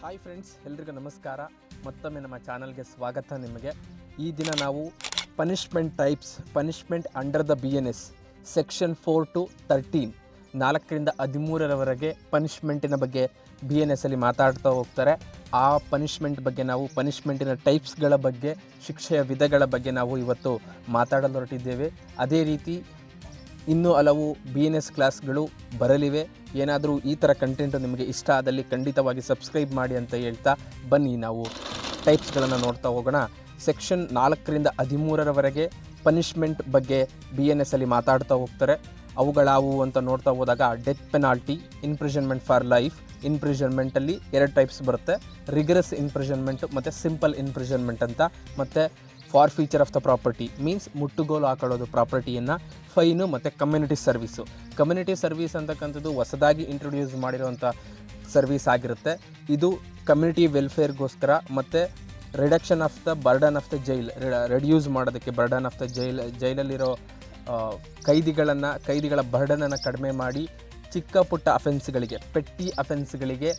Hi friends, ಎಲ್ರಿಗೂ ನಮಸ್ಕಾರ. ಮತ್ತೊಮ್ಮೆ ನಮ್ಮ ಚಾನಲ್ಗೆ ಸ್ವಾಗತ. ನಿಮಗೆ ಈ ದಿನ ನಾವು punishment under the BNS section 4 to 13 4ರಿಂದ 13ರವರೆಗೆ ಪನಿಷ್ಮೆಂಟಿನ ಬಗ್ಗೆ BNS ಅಲ್ಲಿ ಮಾತಾಡ್ತಾ ಹೋಗ್ತಾರೆ. ಆ ಪನಿಷ್ಮೆಂಟ್ ಬಗ್ಗೆ ನಾವು ಪನಿಷ್ಮೆಂಟಿನ ಟೈಪ್ಸ್ಗಳ ಬಗ್ಗೆ, ಶಿಕ್ಷೆಯ ವಿಧಗಳ ಬಗ್ಗೆ ನಾವು ಇವತ್ತು ಮಾತಾಡಲು ಹೊರಟಿದ್ದೇವೆ. ಅದೇ ರೀತಿ ಇನ್ನೂ ಹಲವು BNS ಕ್ಲಾಸ್ಗಳು ಬರಲಿವೆ. ಏನಾದರೂ ಈ ಥರ ಕಂಟೆಂಟು ನಿಮಗೆ ಇಷ್ಟ ಆದಲ್ಲಿ ಖಂಡಿತವಾಗಿ ಸಬ್ಸ್ಕ್ರೈಬ್ ಮಾಡಿ ಅಂತ ಹೇಳ್ತಾ ಬನ್ನಿ ನಾವು ಟೈಪ್ಸ್ಗಳನ್ನು ನೋಡ್ತಾ ಹೋಗೋಣ. ಸೆಕ್ಷನ್ 4ರಿಂದ 13ರವರೆಗೆ ಪನಿಷ್ಮೆಂಟ್ ಬಗ್ಗೆ BNS ಅಲ್ಲಿ ಮಾತಾಡ್ತಾ ಹೋಗ್ತಾರೆ. ಅವುಗಳಾವು ಅಂತ ನೋಡ್ತಾ ಹೋದಾಗ death penalty, imprisonment for life. ಇಂಪ್ರಿಸನ್ಮೆಂಟಲ್ಲಿ 2 ಟೈಪ್ಸ್ ಬರುತ್ತೆ, ರಿಗರಸ್ ಇಂಪ್ರಿಸನ್ಮೆಂಟ್ ಮತ್ತು ಸಿಂಪಲ್ ಇಂಪ್ರಿಸನ್ಮೆಂಟ್ ಅಂತ. ಮತ್ತು forfeiture of the property means ಮುಟ್ಟುಗೋಲು ಹಾಕೊಳ್ಳೋದು ಪ್ರಾಪರ್ಟಿಯನ್ನು, ಫೈನು ಮತ್ತು ಕಮ್ಯುನಿಟಿ ಸರ್ವೀಸು. ಕಮ್ಯುನಿಟಿ ಸರ್ವೀಸ್ ಅಂತಕ್ಕಂಥದ್ದು ಹೊಸದಾಗಿ ಇಂಟ್ರೊಡ್ಯೂಸ್ ಮಾಡಿರುವಂಥ ಸರ್ವೀಸ್ ಆಗಿರುತ್ತೆ. ಇದು ಕಮ್ಯುನಿಟಿ ವೆಲ್ಫೇರ್ಗೋಸ್ಕರ ಮತ್ತು reduction of the burden of the jail, reduce ಮಾಡೋದಕ್ಕೆ ಬರ್ಡನ್ ಆಫ್ ದ ಜೈಲಲ್ಲಿರೋ ಕೈದಿಗಳ ಬರ್ಡನನ್ನು ಕಡಿಮೆ ಮಾಡಿ ಚಿಕ್ಕ ಪುಟ್ಟ ಅಫೆನ್ಸ್ಗಳಿಗೆ, ಪೆಟ್ಟಿ ಅಫೆನ್ಸ್ಗಳಿಗೆ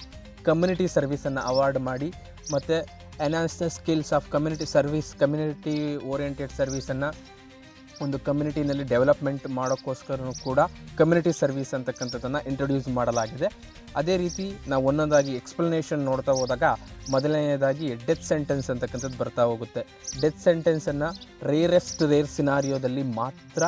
ಕಮ್ಯುನಿಟಿ ಸರ್ವೀಸನ್ನು ಅವಾರ್ಡ್ ಮಾಡಿ ಮತ್ತು enhance the skills of community oriented ಸರ್ವೀಸನ್ನು ಒಂದು ಕಮ್ಯುನಿಟಿನಲ್ಲಿ ಡೆವಲಪ್ಮೆಂಟ್ ಮಾಡೋಕ್ಕೋಸ್ಕರ ಕೂಡ ಕಮ್ಯುನಿಟಿ ಸರ್ವೀಸ್ ಅಂತಕ್ಕಂಥದ್ದನ್ನು ಇಂಟ್ರೊಡ್ಯೂಸ್ ಮಾಡಲಾಗಿದೆ. ಅದೇ ರೀತಿ ನಾವು ಒಂದೊಂದಾಗಿ ಎಕ್ಸ್ಪ್ಲನೇಷನ್ ನೋಡ್ತಾ ಹೋದಾಗ ಮೊದಲನೆಯದಾಗಿ ಡೆತ್ ಸೆಂಟೆನ್ಸ್ ಅಂತಕ್ಕಂಥದ್ದು ಬರ್ತಾ ಹೋಗುತ್ತೆ. ಡೆತ್ ಸೆಂಟೆನ್ಸನ್ನು ರೇರ್ ಸಿನಾರಿಯೋದಲ್ಲಿ ಮಾತ್ರ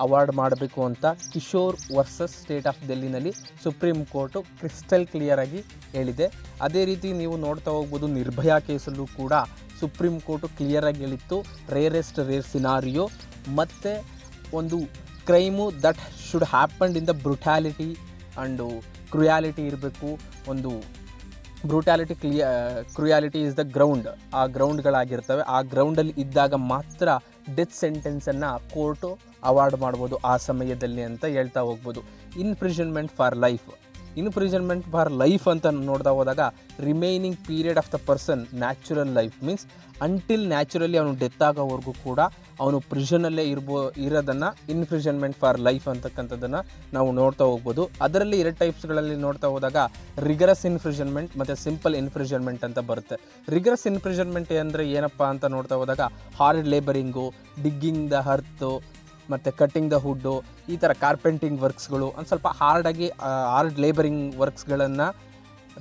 ಅವಾರ್ಡ್ ಮಾಡಬೇಕು ಅಂತ ಕಿಶೋರ್ ವರ್ಸಸ್ ಸ್ಟೇಟ್ ಆಫ್ ಡೆಲ್ಲಿನಲ್ಲಿ ಸುಪ್ರೀಂ ಕೋರ್ಟು ಕ್ರಿಸ್ಟಲ್ ಕ್ಲಿಯರ್ ಆಗಿ ಹೇಳಿದೆ. ಅದೇ ರೀತಿ ನೀವು ನೋಡ್ತಾ ಹೋಗ್ಬೋದು, ನಿರ್ಭಯಾ ಕೇಸಲ್ಲೂ ಕೂಡ ಸುಪ್ರೀಂ ಕೋರ್ಟು ಕ್ಲಿಯರಾಗಿ ಹೇಳಿತ್ತು, ರೇರ್ ಸಿನಾರಿಯೋ ಮತ್ತು ಒಂದು crime that should happen in the brutality and cruelty ಇರಬೇಕು. ಒಂದು ಕ್ರುಯಾಲಿಟಿ ಇಸ್ ದ ಗ್ರೌಂಡ್, ಆ ಗ್ರೌಂಡ್ಗಳಾಗಿರ್ತವೆ. ಆ ಗ್ರೌಂಡಲ್ಲಿ ಇದ್ದಾಗ ಮಾತ್ರ ಡೆತ್ ಸೆಂಟೆನ್ಸನ್ನು ಕೋರ್ಟು ಅವಾರ್ಡ್ ಮಾಡ್ಬೋದು ಆ ಸಮಯದಲ್ಲಿ ಅಂತ ಹೇಳ್ತಾ ಹೋಗ್ಬೋದು. ಇಂಪ್ರಿಸನ್ಮೆಂಟ್ ಫಾರ್ ಲೈಫ್ ಅಂತ ನೋಡ್ತಾ ಹೋದಾಗ remaining period of the person natural life means until naturally ಅವನು ಡೆತ್ ಆಗೋವರೆಗೂ ಕೂಡ ಅವನು ಪ್ರಿಸನಲ್ಲೇ ಇರೋದನ್ನು ಇಂಪ್ರಿಸನ್ಮೆಂಟ್ ಫಾರ್ ಲೈಫ್ ಅಂತಕ್ಕಂಥದ್ದನ್ನು ನಾವು ನೋಡ್ತಾ ಹೋಗ್ಬೋದು. ಅದರಲ್ಲಿ 2 ಟೈಪ್ಸ್ಗಳಲ್ಲಿ ನೋಡ್ತಾ ಹೋದಾಗ ರಿಗರಸ್ ಇಂಪ್ರಿಸನ್ಮೆಂಟ್ ಮತ್ತು ಸಿಂಪಲ್ ಇಂಪ್ರಿಸನ್ಮೆಂಟ್ ಅಂತ ಬರುತ್ತೆ. ರಿಗರಸ್ ಇಂಪ್ರಿಸನ್ಮೆಂಟ್ ಅಂದರೆ ಏನಪ್ಪ ಅಂತ ನೋಡ್ತಾ ಹೋದಾಗ ಹಾರ್ಡ್ ಲೇಬರಿಂಗು, ಡಿಗ್ಗಿಂಗ್ ದ ಅರ್ತು ಮತ್ತು ಕಟ್ಟಿಂಗ್ ದ ವುಡ್ಡು, ಈ ಥರ ಕಾರ್ಪೆಂಟಿಂಗ್ ವರ್ಕ್ಸ್ಗಳು, ಒಂದು ಸ್ವಲ್ಪ ಹಾರ್ಡ್ ಲೇಬರಿಂಗ್ ವರ್ಕ್ಸ್ಗಳನ್ನು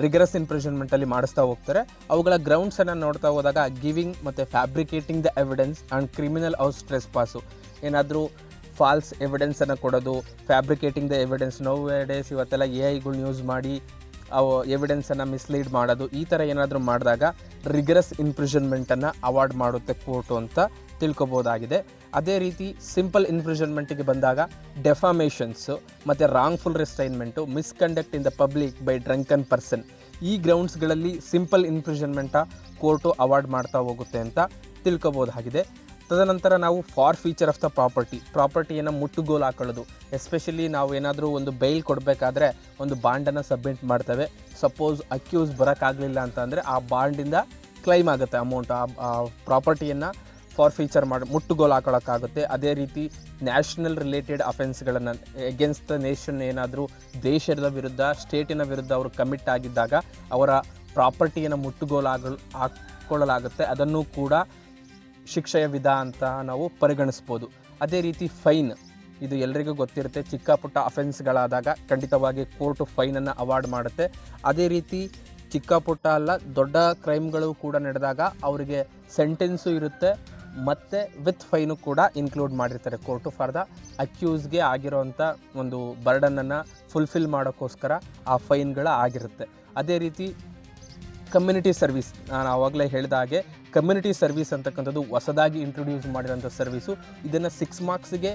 ರಿಗರಸ್ ಇಂಪ್ರಿಸನ್ಮೆಂಟಲ್ಲಿ ಮಾಡಿಸ್ತಾ ಹೋಗ್ತಾರೆ. ಅವುಗಳ ಗ್ರೌಂಡ್ಸನ್ನು ನೋಡ್ತಾ ಹೋದಾಗ ಗಿವಿಂಗ್ ಮತ್ತು fabricating the evidence and criminal house trespass. ಏನಾದರೂ ಫಾಲ್ಸ್ ಎವಿಡೆನ್ಸನ್ನು ಕೊಡೋದು, ಫ್ಯಾಬ್ರಿಕೇಟಿಂಗ್ ದ ಎವಿಡೆನ್ಸ್. ಡೇಸ್ ಇವತ್ತೆಲ್ಲ AIಗಳನ್ನ ಯೂಸ್ ಮಾಡಿ ಅವು ಎವಿಡೆನ್ಸನ್ನು ಮಿಸ್ಲೀಡ್ ಮಾಡೋದು, ಈ ಥರ ಏನಾದರೂ ಮಾಡಿದಾಗ ರಿಗರಸ್ ಇಂಪ್ರಿಸನ್ಮೆಂಟನ್ನು ಅವಾರ್ಡ್ ಮಾಡುತ್ತೆ ಕೋರ್ಟು ಅಂತ ತಿಳ್ಕೊಬೋದಾಗಿದೆ. ಅದೇ ರೀತಿ ಸಿಂಪಲ್ ಇಂಪ್ರಿಸನ್ಮೆಂಟಿಗೆ ಬಂದಾಗ ಡೆಫಾಮೇಷನ್ಸು ಮತ್ತು wrongful restrainment, misconduct in the public by drunken person, ಈ ಗ್ರೌಂಡ್ಸ್ಗಳಲ್ಲಿ ಸಿಂಪಲ್ ಇಂಪ್ರಿಸನ್ಮೆಂಟ ಕೋರ್ಟು ಅವಾರ್ಡ್ ಮಾಡ್ತಾ ಹೋಗುತ್ತೆ ಅಂತ ತಿಳ್ಕೊಬೋದಾಗಿದೆ. ತದನಂತರ ನಾವು ಫಾರ್ ಫೀಚರ್ ಆಫ್ ದ ಪ್ರಾಪರ್ಟಿಯನ್ನು ಮುಟ್ಟುಗೋಲು ಹಾಕೊಳ್ಳೋದು. ಎಸ್ಪೆಷಲಿ ನಾವು ಏನಾದರೂ ಒಂದು ಬೈಲ್ ಕೊಡಬೇಕಾದ್ರೆ ಒಂದು ಬಾಂಡನ್ನು ಸಬ್ಮಿಟ್ ಮಾಡ್ತೇವೆ. ಸಪೋಸ್ ಅಕ್ಯೂಸ್ ಬರೋಕ್ಕಾಗಲಿಲ್ಲ ಅಂತಂದರೆ ಆ ಬಾಂಡಿಂದ ಕ್ಲೈಮ್ ಆಗುತ್ತೆ ಅಮೌಂಟ್. ಆ ಪ್ರಾಪರ್ಟಿಯನ್ನು ಫಾರ್ ಫೀಚರ್ ಮುಟ್ಟುಗೋಲು ಹಾಕೊಳ್ಳೋಕ್ಕಾಗುತ್ತೆ. ಅದೇ ರೀತಿ ನ್ಯಾಷನಲ್ ರಿಲೇಟೆಡ್ ಅಫೆನ್ಸ್ಗಳನ್ನು ಎಗೇನ್ಸ್ಟ್ ದ ನೇಷನ್, ಏನಾದರೂ ದೇಶದ ವಿರುದ್ಧ, ಸ್ಟೇಟಿನ ವಿರುದ್ಧ ಅವರು ಕಮಿಟ್ ಆಗಿದ್ದಾಗ ಅವರ ಪ್ರಾಪರ್ಟಿಯನ್ನು ಮುಟ್ಟುಗೋಲು ಹಾಕ್ಕೊಳ್ಳಲಾಗುತ್ತೆ. ಅದನ್ನು ಕೂಡ ಶಿಕ್ಷೆಯ ವಿಧ ಅಂತ ನಾವು ಪರಿಗಣಿಸ್ಬೋದು. ಅದೇ ರೀತಿ ಫೈನ್, ಇದು ಎಲ್ರಿಗೂ ಗೊತ್ತಿರುತ್ತೆ. ಚಿಕ್ಕ ಪುಟ್ಟ ಅಫೆನ್ಸ್ಗಳಾದಾಗ ಖಂಡಿತವಾಗಿ ಕೋರ್ಟು ಫೈನನ್ನು ಅವಾರ್ಡ್ ಮಾಡುತ್ತೆ. ಅದೇ ರೀತಿ ಚಿಕ್ಕ ಪುಟ್ಟ ಅಲ್ಲ, ದೊಡ್ಡ ಕ್ರೈಮ್ಗಳು ಕೂಡ ನಡೆದಾಗ ಅವರಿಗೆ ಸೆಂಟೆನ್ಸು ಇರುತ್ತೆ ಮತ್ತು ವಿತ್ ಫೈನು ಕೂಡ ಇನ್ಕ್ಲೂಡ್ ಮಾಡಿರ್ತಾರೆ ಕೋರ್ಟು ಫಾರ್ ದ ಅಕ್ಯೂಸ್ಗೆ ಆಗಿರೋವಂಥ ಒಂದು ಬರ್ಡನನ್ನು ಫುಲ್ಫಿಲ್ ಮಾಡೋಕ್ಕೋಸ್ಕರ ಆ ಫೈನ್ಗಳ ಆಗಿರುತ್ತೆ. ಅದೇ ರೀತಿ ಕಮ್ಯುನಿಟಿ ಸರ್ವೀಸ್, ನಾನು ಆವಾಗಲೇ ಹೇಳಿದ ಹಾಗೆ ಕಮ್ಯುನಿಟಿ ಸರ್ವೀಸ್ ಅಂತಕ್ಕಂಥದ್ದು ಹೊಸದಾಗಿ ಇಂಟ್ರೊಡ್ಯೂಸ್ ಮಾಡಿರೋಂಥ ಸರ್ವೀಸು. ಇದನ್ನು 6 ಮಾರ್ಕ್ಸ್ಗೆ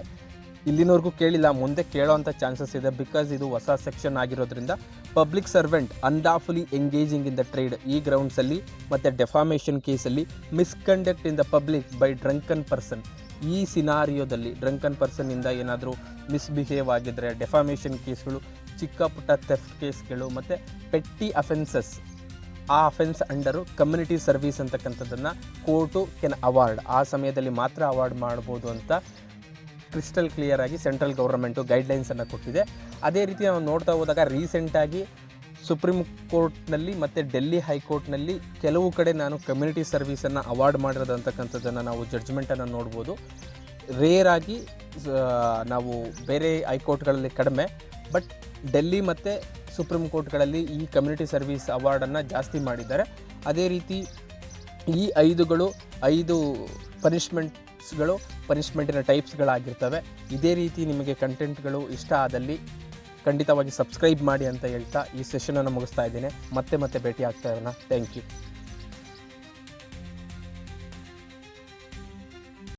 ಇಲ್ಲಿನವರೆಗೂ ಕೇಳಿಲ್ಲ, ಮುಂದೆ ಕೇಳೋವಂಥ ಚಾನ್ಸಸ್ ಇದೆ. ಬಿಕಾಸ್ ಇದು ಹೊಸ ಸೆಕ್ಷನ್ ಆಗಿರೋದ್ರಿಂದ. Public servant unlawfully engaging in the trade, ಈ ಗ್ರೌಂಡ್ಸಲ್ಲಿ ಮತ್ತು ಡೆಫಾಮೇಷನ್ ಕೇಸಲ್ಲಿ misconduct in the public by drunken person, ಈ ಸಿನಾರಿಯೋದಲ್ಲಿ ಡ್ರಂಕನ್ ಪರ್ಸನ್ನಿಂದ ಏನಾದರೂ ಮಿಸ್ಬಿಹೇವ್ ಆಗಿದ್ದರೆ, ಡೆಫಾಮೇಷನ್ ಕೇಸ್ಗಳು, ಚಿಕ್ಕ ಪುಟ್ಟ ಥೆಫ್ಟ್ ಕೇಸ್ಗಳು ಮತ್ತು ಪೆಟ್ಟಿ ಅಫೆನ್ಸಸ್, ಆ ಅಫೆನ್ಸ್ ಅಂಡರು ಕಮ್ಯುನಿಟಿ ಸರ್ವೀಸ್ ಅಂತಕ್ಕಂಥದ್ದನ್ನು ಕೋರ್ಟು ಕೆನ್ ಅವಾರ್ಡ್, ಆ ಸಮಯದಲ್ಲಿ ಮಾತ್ರ ಅವಾರ್ಡ್ ಮಾಡ್ಬೋದು ಅಂತ ಕ್ರಿಸ್ಟಲ್ ಕ್ಲಿಯರ್ ಆಗಿ ಸೆಂಟ್ರಲ್ ಗೌರ್ಮೆಂಟು ಗೈಡ್ಲೈನ್ಸನ್ನು ಕೊಟ್ಟಿದೆ. ಅದೇ ರೀತಿ ನಾವು ನೋಡ್ತಾ ಹೋದಾಗ ರೀಸೆಂಟಾಗಿ ಸುಪ್ರೀಂ ಕೋರ್ಟ್ನಲ್ಲಿ ಮತ್ತು ಡೆಲ್ಲಿ ಹೈಕೋರ್ಟ್ನಲ್ಲಿ ಕೆಲವು ಕಡೆ ನಾನು ಕಮ್ಯುನಿಟಿ ಸರ್ವೀಸನ್ನು ಅವಾರ್ಡ್ ಮಾಡಿರೋದಂತಕ್ಕಂಥದ್ದನ್ನು ನಾವು ಜಡ್ಜ್ಮೆಂಟನ್ನು ನೋಡ್ಬೋದು. ರೇರಾಗಿ ನಾವು ಬೇರೆ ಹೈಕೋರ್ಟ್ಗಳಲ್ಲಿ ಕಡಿಮೆ, ಬಟ್ ಡೆಲ್ಲಿ ಮತ್ತು ಸುಪ್ರೀಂ ಕೋರ್ಟ್ಗಳಲ್ಲಿ ಈ ಕಮ್ಯುನಿಟಿ ಸರ್ವೀಸ್ ಅವಾರ್ಡನ್ನು ಜಾಸ್ತಿ ಮಾಡಿದ್ದಾರೆ. ಅದೇ ರೀತಿ ಈ 5 ಪನಿಷ್ಮೆಂಟಿನ ಟೈಪ್ಸ್ಗಳಾಗಿರ್ತವೆ. ಇದೇ ರೀತಿ ನಿಮಗೆ ಕಂಟೆಂಟ್ಗಳು ಇಷ್ಟ ಆದಲ್ಲಿ ಖಂಡಿತವಾಗಿ ಸಬ್ಸ್ಕ್ರೈಬ್ ಮಾಡಿ ಅಂತ ಹೇಳ್ತಾ ಈ ಸೆಷನನ್ನು ಮುಗಿಸ್ತಾ ಇದ್ದೀನಿ. ಮತ್ತೆ ಭೇಟಿ ಆಗ್ತಾ ಇರೋಣ. Thank you.